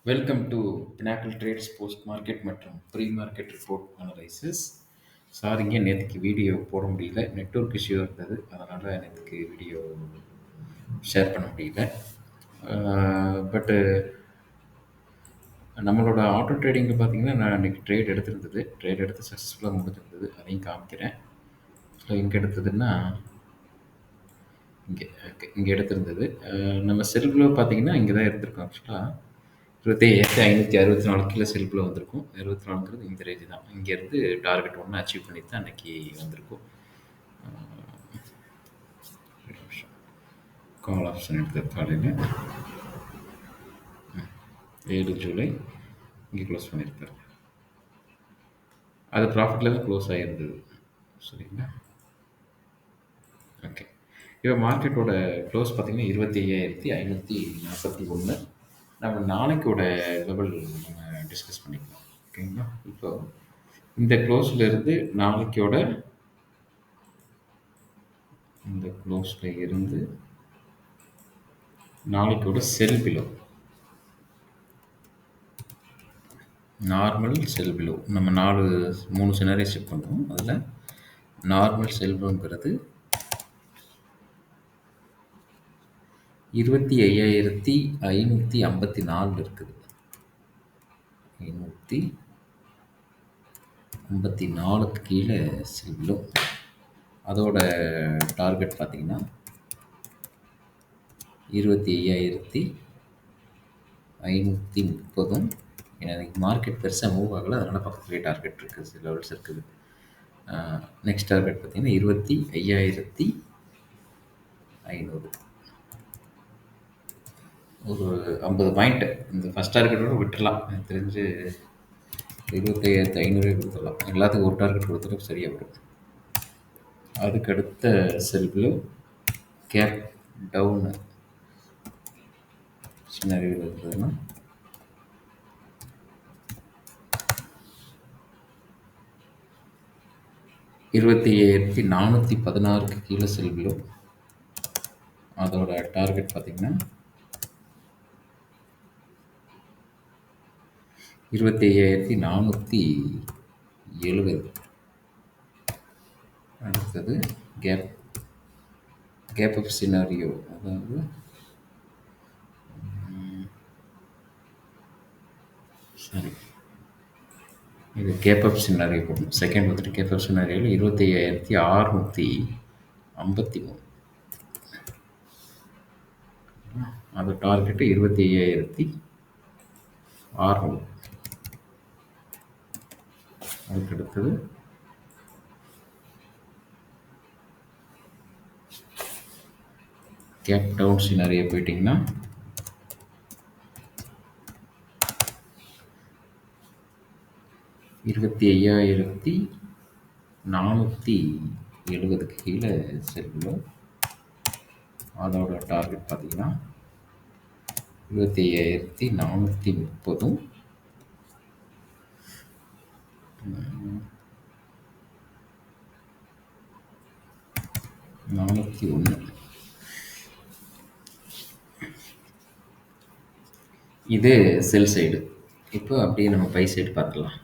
Welcome to Pinnacle Trades post market மற்றும் pre market report analysis. சாரிங்க, நேற்றுக்கு video போட முடியல. நெட்வொர்க் இஷ்யூ இருந்தது, அதனால் நேற்றுக்கு வீடியோ ஷேர் பண்ண முடியல. பட்டு நம்மளோட ஆட்டோ ட்ரேடிங்கில் பார்த்தீங்கன்னா, நான் இன்றைக்கி ட்ரேட் எடுத்து சக்ஸஸ்ஃபுல்லாக முடிஞ்சிருந்தது. அதையும் காமிக்கிறேன். ஸோ இங்கே எடுத்ததுன்னா இங்கே எடுத்திருந்தது. நம்ம செல்ஃபில் பார்த்தீங்கன்னா இங்கே தான் எடுத்திருக்கோம். ஆக்சுவலாக 25,564 கீழே செல்ஃபில் வந்திருக்கும். 24ங்கிறது இந்த ரேஞ்சு தான். இங்கேருந்து டார்கெட் ஒன்று அச்சீவ் பண்ணி தான் அன்றைக்கி வந்திருக்கும். கால் ஆப்ஷன் எடுத்த காலையில் 7 ஜூலை இங்கே க்ளோஸ் பண்ணியிருக்காரு. அது ப்ராஃபிட்டில் தான் க்ளோஸ் ஆகிருந்தது. சரிங்களா? ஓகே. இப்போ மார்க்கெட்டோட க்ளோஸ் பார்த்தீங்கன்னா 25,541. நம்ம நாளைக்கோட லெவல் நம்ம டிஸ்கஸ் பண்ணிக்கலாம். ஓகேங்களா? இப்போ இந்த க்ளோஸ்லேருந்து நாளைக்கோட இந்த க்ளோஸில் இருந்து நாளைக்கோட cell below, normal cell below, நம்ம 3 சினாரியோ செக் பண்ணுறோம். அதில் நார்மல் செல் பிலோங்கிறது 25,554 இருக்குது. 554க்கு கீழே செல் பிலோ. அதோட டார்கெட் பார்த்தீங்கன்னா 25,530. எனக்கு மார்க்கெட் பெருசாக மூவ் ஆகலை, அதனால் பக்கத்துலேயே டார்கெட் இருக்குது, சில லெவல்ஸ் இருக்குது. நெக்ஸ்ட் டார்கெட் பார்த்தீங்கன்னா 25,500. ஒரு 50 பாயிண்ட்டு இந்த ஃபஸ்ட் டார்கெட்டோட விட்டுடலாம். எனக்கு தெரிஞ்சு 25,500 கொடுத்துடலாம். எல்லாத்துக்கும் ஒரு டார்கெட் கொடுத்துட்டு சரியாக வரும். அதுக்கு அடுத்த செல்ஃபில் கேப் டவுனு சினாரியோ இருந்ததுன்னா 25,416க்கு கீழே செல்பிலோ. அதோட டார்கெட் பார்த்தீங்கன்னா 25,470. அடுத்தது கேப் அப் சினாரியோ, அதாவது சரி, இது கேப் அப் சினாரியோ போடணும். செகண்ட் வந்துட்டு கேப் அப் சினாரியோவில் 25,653. அது டார்கெட்டு 25,600. அதுக்கு அடுத்தது கேப் டவுன் சினாரியோ போயிட்டிங்கன்னா 25,470க்கு கீழே செல்லும். அதோட டார்கெட் பார்த்தீங்கன்னா 25,430. 401. இது செல் சைடு. இப்போ அப்படியே நம்ம பை சைடு பார்க்கலாம்.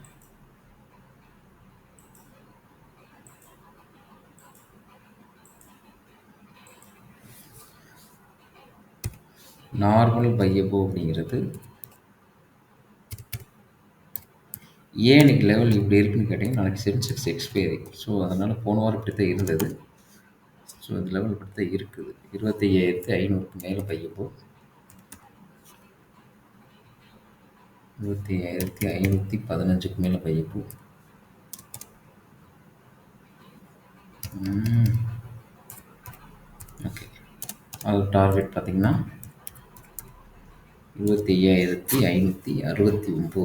நார்மல் பையபோ அப்படிங்கிறது ஏன் இன்னைக்கு லெவல் இப்படி இருக்குன்னு கேட்டிங்கன்னா, நாளைக்கு சென்செக்ஸ் எக்ஸ்பைரி. ஸோ அதனால் போன வாரம் இப்படி தான் இருந்தது. ஸோ இந்த லெவல் இப்படி தான் இருக்குது. 25,500க்கு மேலே பையபோ, 25,515க்கு மேலே பையபோ. ஓகே. அது டார்கெட் பார்த்தீங்கன்னா 25,569.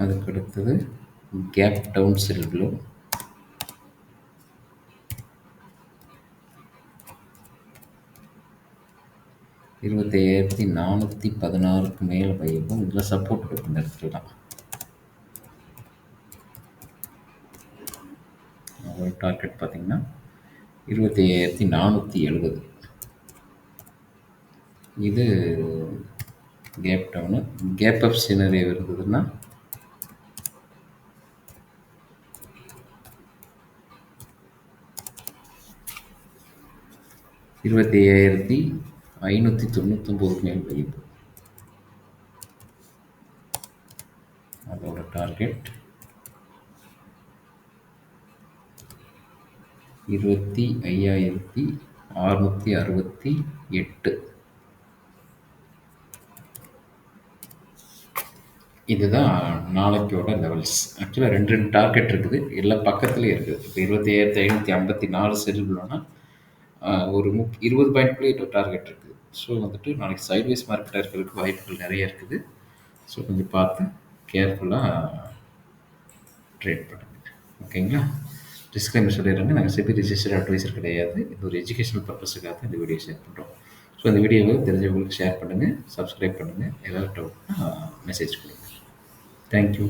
அதுக்கு அடுத்தது கேப் டவுன் செல் பிலோ 25,416க்கு மேலே பையப்போம். இதில் சப்போர்ட் இருக்கும் இந்த இடத்துல தான். அதோட டார்கெட் பார்த்தீங்கன்னா 25,470. இது gap down. Gap up scenario இருந்ததுன்னா 25,599 மேல் வெளிப்பு. அதோட டார்கெட் 25,668. இதுதான் நாளைக்கோட லெவல்ஸ். ஆக்சுவலாக ரெண்டு ரெண்டு டார்கெட் இருக்குது, எல்லாம் பக்கத்துலேயே இருக்குது. இப்போ 25,554 செட்டில் பண்ணோன்னா ஒரு 20 பாயிண்ட்குள்ளேயே டார்கெட் இருக்குது. ஸோ வந்துட்டு நாளைக்கு சைட்வேஸ் மார்க்கெட்டாக இருக்கிறதுக்கு வாய்ப்புகள் நிறைய இருக்குது. ஸோ கொஞ்சம் பார்த்து கேர்ஃபுல்லாக ட்ரேட் பண்ணுங்க. ஓகேங்களா? டிஸ்க்ளைமர் சொல்லிடுறேங்க, நாங்கள் செபி ரிஜிஸ்டர்ட் அட்வைசர் கிடையாது. இது ஒரு எஜுகேஷனல் பர்பஸுக்காக தான் இந்த வீடியோ ஷேர் பண்ணுறோம். ஸோ இந்த வீடியோவை தெரிஞ்சவங்களுக்கு ஷேர் பண்ணுங்கள், சப்ஸ்கிரைப் பண்ணுங்கள். ஏதாவது டவுட்னா மெசேஜ் கொடுங்க. தேங்க்யூ.